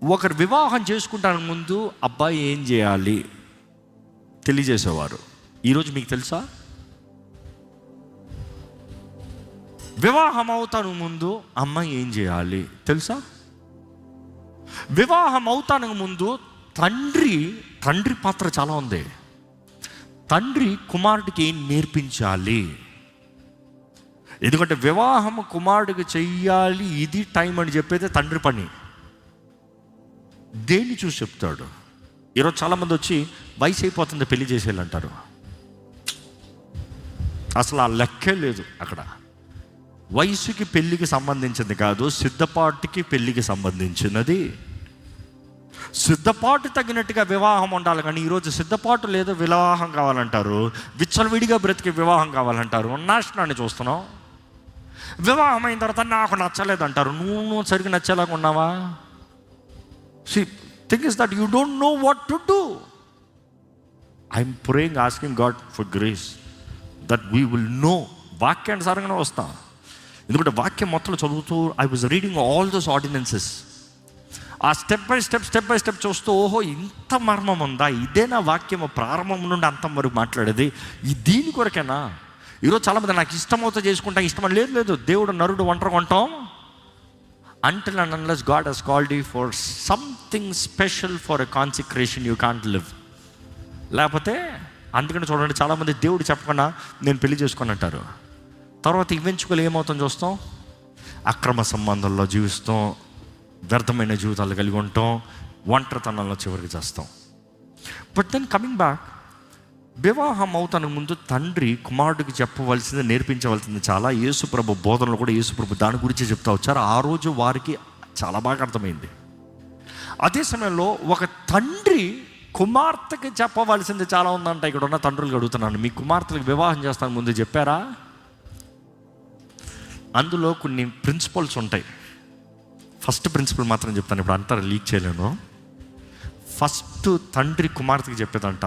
ఒకరు వివాహం చేసుకుంటానికి ముందు అబ్బాయి ఏం చేయాలి తెలియజేసేవారు. ఈరోజు మీకు తెలుసా? వివాహం అవుతానికి ముందు అమ్మాయి ఏం చేయాలి తెలుసా? వివాహం అవుతానికి ముందు తండ్రి పాత్ర చాలా ఉంది. తండ్రి కుమారుడికి ఏం నేర్పించాలి? ఎందుకంటే వివాహం కుమారుడికి చెయ్యాలి, ఇది టైం అని చెప్పేది తండ్రి పని. దేన్ని చూసి చెప్తాడు? ఈరోజు చాలామంది వచ్చి వయసు అయిపోతుంది పెళ్లి చేసేయాలంటారు. అసలు ఆ లెక్కే లేదు. అక్కడ వయసుకి పెళ్ళికి సంబంధించింది కాదు, సిద్ధపాటుకి పెళ్ళికి సంబంధించినది. సిద్ధపాటు తగినట్టుగా వివాహం ఉండాలి. కానీ ఈరోజు సిద్ధపాటు లేదు, వివాహం కావాలంటారు. విచ్చలవిడిగా బ్రతికి వివాహం కావాలంటారు. నాశనాన్ని చూస్తున్నాం. వివాహం అయిన తర్వాత నాకు నచ్చలేదంటారు. నువ్వు సరిగ్గా నచ్చేలాగా ఉన్నావా? See, thing is that you don't know what to do. I'm praying, asking God for grace that we will know. వాక్యానుసారంగానే వస్తా. ఎందుకంటే వాక్యం మొత్తం చదువుతూ I was reading all those ordinances. ఆ స్టెప్ బై స్టెప్ చూస్తూ, ఓహో ఇంత మర్మం ఉందా, ఇదేనా వాక్యం ప్రారంభం నుండి అంతం వరకు మాట్లాడేది, దీని కొరకేనా? ఈరోజు చాలామంది నాకు ఇష్టమవుతా చేసుకుంటా, ఇష్టం లేదు. దేవుడు నరుడు ఒంటరి కొంటాం. Until and unless God has called you for something special, for a consecration, you can't live. లేకపోతే అందుకని చూడండి, చాలామంది దేవుడు చెప్పకుండా నేను పెళ్లి చేసుకొని అంటారు. తర్వాత ఈవెంచువల్ ఏమవుతుందో చూస్తాం. అక్రమ సంబంధాల్లో జీవిస్తాం, వ్యర్థమైన జీవితాలు కలిగి ఉంటాం, ఒంటరితనంలో చివరికి చేస్తాం. బట్ దెన్ కమింగ్ బ్యాక్, వివాహం అవుతానికి ముందు తండ్రి కుమారుడికి చెప్పవలసింది, నేర్పించవలసింది చాలా. యేసుప్రభు బోధనలు కూడా యేసుప్రభు దాని గురించి చెప్తా వచ్చారు. ఆ రోజు వారికి చాలా బాగా అర్థమైంది. అదే సమయంలో ఒక తండ్రి కుమార్తెకి చెప్పవలసింది చాలా ఉందంట. ఇక్కడ ఉన్న తండ్రులకు అడుగుతున్నాను, మీ కుమార్తెలకు వివాహం చేస్తాను ముందు చెప్పారా? అందులో కొన్ని ప్రిన్సిపల్స్ ఉంటాయి. ఫస్ట్ ప్రిన్సిపల్ మాత్రం చెప్తాను, ఇప్పుడు అంతా లీక్ చేయలేను. ఫస్ట్ తండ్రి కుమార్తెకి చెప్పేదంట,